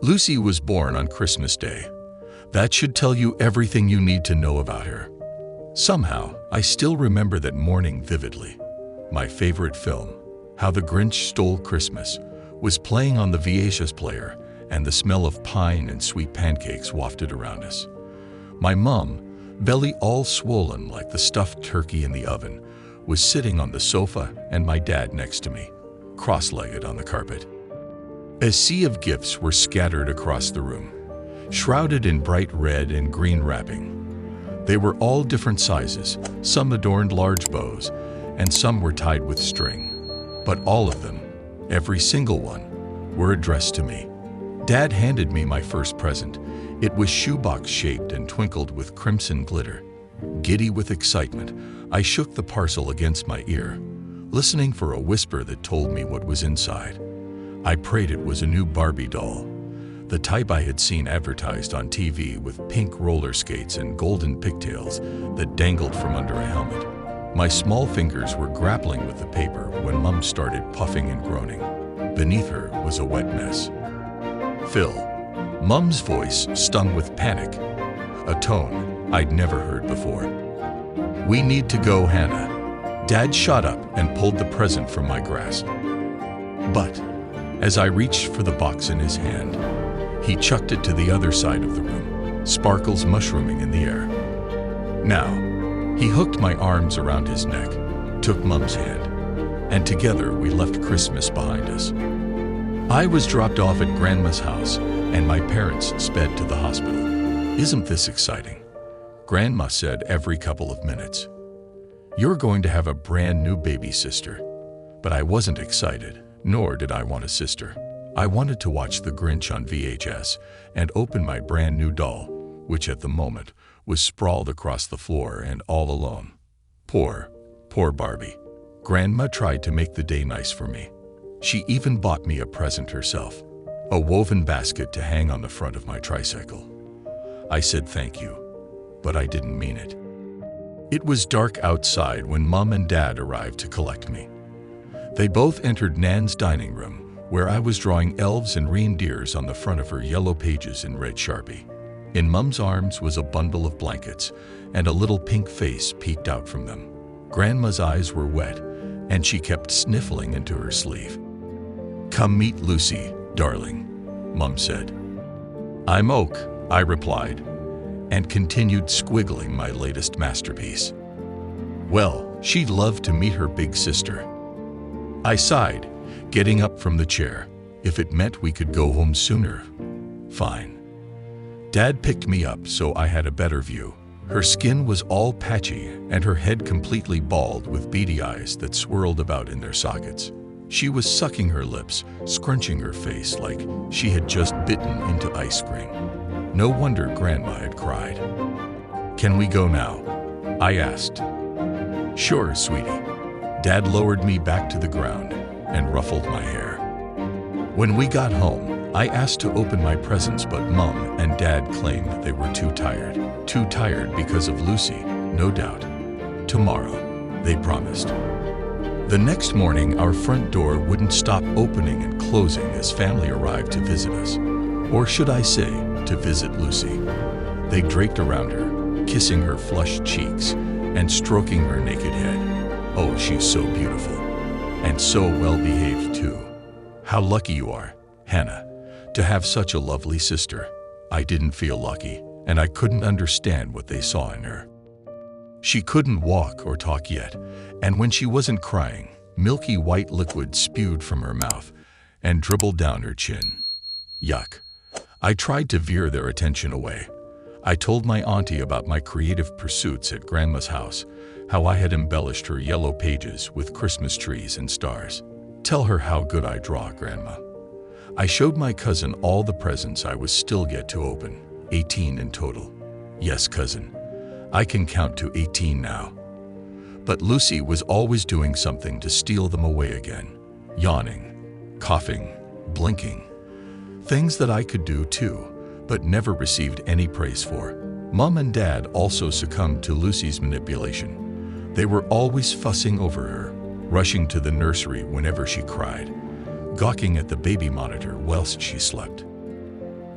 Lucy was born on Christmas Day. That should tell you everything you need to know about her. Somehow, I still remember that morning vividly. My favorite film, How the Grinch Stole Christmas, was playing on the VHS player, and the smell of pine and sweet pancakes wafted around us. My mom, belly all swollen like the stuffed turkey in the oven, was sitting on the sofa, and my dad next to me, cross-legged on the carpet. A sea of gifts were scattered across the room, shrouded in bright red and green wrapping. They were all different sizes, some adorned large bows, and some were tied with string. But all of them, every single one, were addressed to me. Dad handed me my first present. It was shoebox-shaped and twinkled with crimson glitter. Giddy with excitement, I shook the parcel against my ear, listening for a whisper that told me what was inside. I prayed it was a new Barbie doll, the type I had seen advertised on TV with pink roller skates and golden pigtails that dangled from under a helmet. My small fingers were grappling with the paper when Mum started puffing and groaning. Beneath her was a wet mess. "Phil." Mum's voice stung with panic, a tone I'd never heard before. "We need to go, Hannah." Dad shot up and pulled the present from my grasp. But as I reached for the box in his hand, he chucked it to the other side of the room, sparkles mushrooming in the air. Now, he hooked my arms around his neck, took Mum's hand, and together we left Christmas behind us. I was dropped off at Grandma's house, and my parents sped to the hospital. "Isn't this exciting?" Grandma said every couple of minutes. "You're going to have a brand new baby sister." But I wasn't excited, nor did I want a sister. I wanted to watch The Grinch on VHS and open my brand new doll, which at the moment was sprawled across the floor and all alone. Poor Barbie. Grandma tried to make the day nice for me. She even bought me a present herself, a woven basket to hang on the front of my tricycle. I said thank you, but I didn't mean it. It was dark outside when Mum and Dad arrived to collect me. They both entered Nan's dining room, where I was drawing elves and reindeers on the front of her yellow pages in red Sharpie. In Mum's arms was a bundle of blankets, and a little pink face peeked out from them. Grandma's eyes were wet, and she kept sniffling into her sleeve. "Come meet Lucy, darling," Mum said. "I'm Oak," I replied, and continued squiggling my latest masterpiece. Well, she'd love to meet her big sister. I sighed, getting up from the chair. If it meant we could go home sooner, fine. Dad picked me up so I had a better view. Her skin was all patchy and her head completely bald with beady eyes that swirled about in their sockets. She was sucking her lips, scrunching her face like she had just bitten into ice cream. No wonder Grandma had cried. "Can we go now?" I asked. "Sure, sweetie." Dad lowered me back to the ground and ruffled my hair. When we got home, I asked to open my presents, but Mum and Dad claimed they were too tired. Too tired because of Lucy, no doubt. Tomorrow, they promised. The next morning, our front door wouldn't stop opening and closing as family arrived to visit us. Or should I say, to visit Lucy. They draped around her, kissing her flushed cheeks and stroking her naked head. Oh, she's so beautiful. And so well-behaved, too. How lucky you are, Hannah, to have such a lovely sister. I didn't feel lucky, and I couldn't understand what they saw in her. She couldn't walk or talk yet, and when she wasn't crying, milky white liquid spewed from her mouth and dribbled down her chin. Yuck. I tried to veer their attention away. I told my auntie about my creative pursuits at Grandma's house, how I had embellished her yellow pages with Christmas trees and stars. Tell her how good I draw, Grandma. I showed my cousin all the presents I was still yet to open, 18 in total. Yes, cousin, I can count to 18 now. But Lucy was always doing something to steal them away again. Yawning, coughing, blinking. Things that I could do too, but never received any praise for. Mum and Dad also succumbed to Lucy's manipulation. They were always fussing over her, rushing to the nursery whenever she cried, gawking at the baby monitor whilst she slept.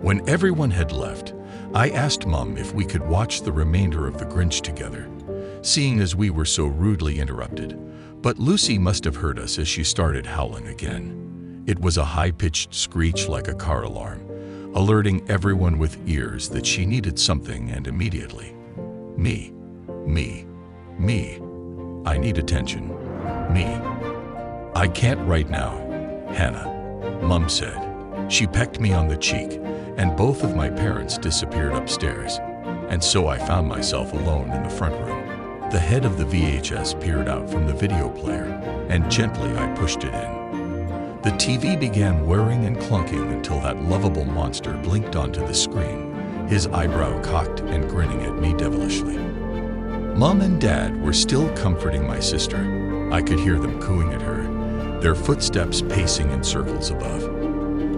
When everyone had left, I asked Mom if we could watch the remainder of The Grinch together, seeing as we were so rudely interrupted. But Lucy must have heard us as she started howling again. It was a high-pitched screech like a car alarm, alerting everyone with ears that she needed something, and immediately. Me. I need attention. Me. I can't right now, Hannah, Mom said. She pecked me on the cheek, and both of my parents disappeared upstairs, and so I found myself alone in the front room. The head of the VHS peered out from the video player, and gently I pushed it in. The TV began whirring and clunking until that lovable monster blinked onto the screen, his eyebrow cocked and grinning at me devilishly. Mom and Dad were still comforting my sister. I could hear them cooing at her, their footsteps pacing in circles above.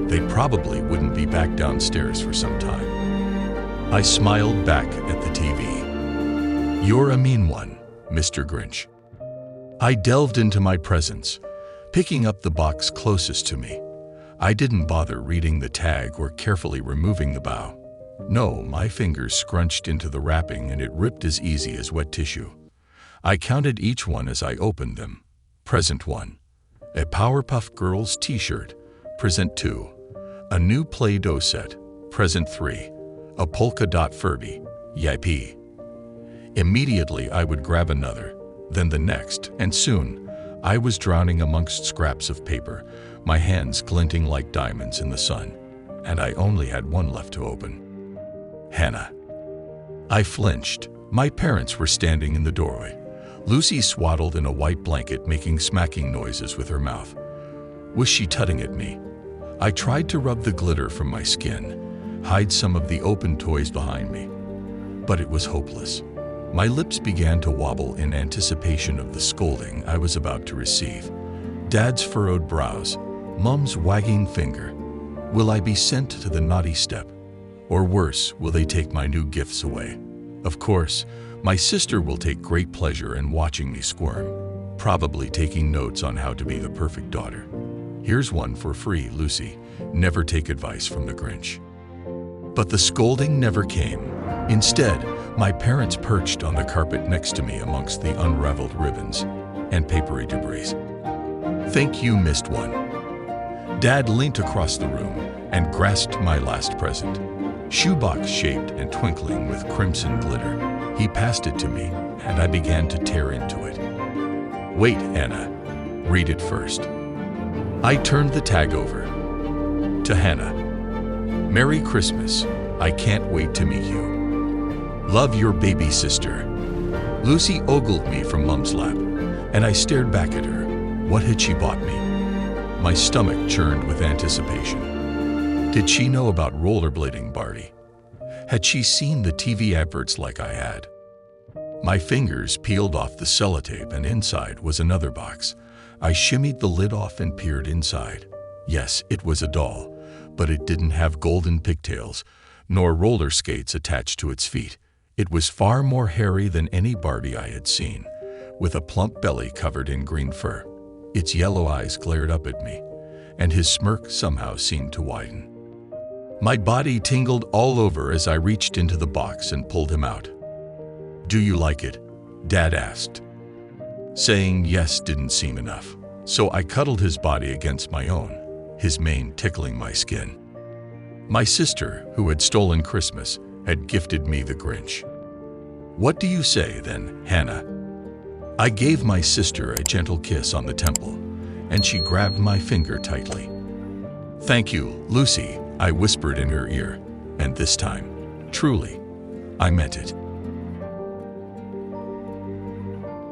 They probably wouldn't be back downstairs for some time. I smiled back at the TV. You're a mean one, Mr. Grinch. I delved into my presents, picking up the box closest to me. I didn't bother reading the tag or carefully removing the bow. No, my fingers scrunched into the wrapping and it ripped as easy as wet tissue. I counted each one as I opened them. Present 1, a Powerpuff Girls t-shirt. Present 2, a new Play-Doh set. Present 3, a polka dot Furby. Yippee. Immediately I would grab another, then the next, and soon I was drowning amongst scraps of paper, my hands glinting like diamonds in the sun, and I only had one left to open. Hannah. I flinched. My parents were standing in the doorway. Lucy swaddled in a white blanket, making smacking noises with her mouth. Was she tutting at me? I tried to rub the glitter from my skin, hide some of the open toys behind me, but it was hopeless. My lips began to wobble in anticipation of the scolding I was about to receive. Dad's furrowed brows, Mom's wagging finger. Will I be sent to the naughty step? Or worse, will they take my new gifts away? Of course, my sister will take great pleasure in watching me squirm, probably taking notes on how to be the perfect daughter. Here's one for free, Lucy. Never take advice from the Grinch. But the scolding never came. Instead, my parents perched on the carpet next to me amongst the unraveled ribbons and papery debris. Thank you, missed one. Dad leant across the room and grasped my last present. Shoebox shaped and twinkling with crimson glitter. He passed it to me, and I began to tear into it. Wait, Anna. Read it first. I turned the tag over. To Hannah. Merry Christmas. I can't wait to meet you. Love, your baby sister. Lucy ogled me from Mom's lap, and I stared back at her. What had she bought me? My stomach churned with anticipation. Did she know about rollerblading, Barty? Had she seen the TV adverts like I had? My fingers peeled off the sellotape, and inside was another box. I shimmied the lid off and peered inside. Yes, it was a doll, but it didn't have golden pigtails, nor roller skates attached to its feet. It was far more hairy than any Barbie I had seen, with a plump belly covered in green fur. Its yellow eyes glared up at me, and his smirk somehow seemed to widen. My body tingled all over as I reached into the box and pulled him out. Do you like it? Dad asked. Saying yes didn't seem enough, so I cuddled his body against my own, his mane tickling my skin. My sister, who had stolen Christmas, had gifted me the Grinch. What do you say then, Hannah? I gave my sister a gentle kiss on the temple, and she grabbed my finger tightly. Thank you, Lucy, I whispered in her ear, and this time, truly, I meant it.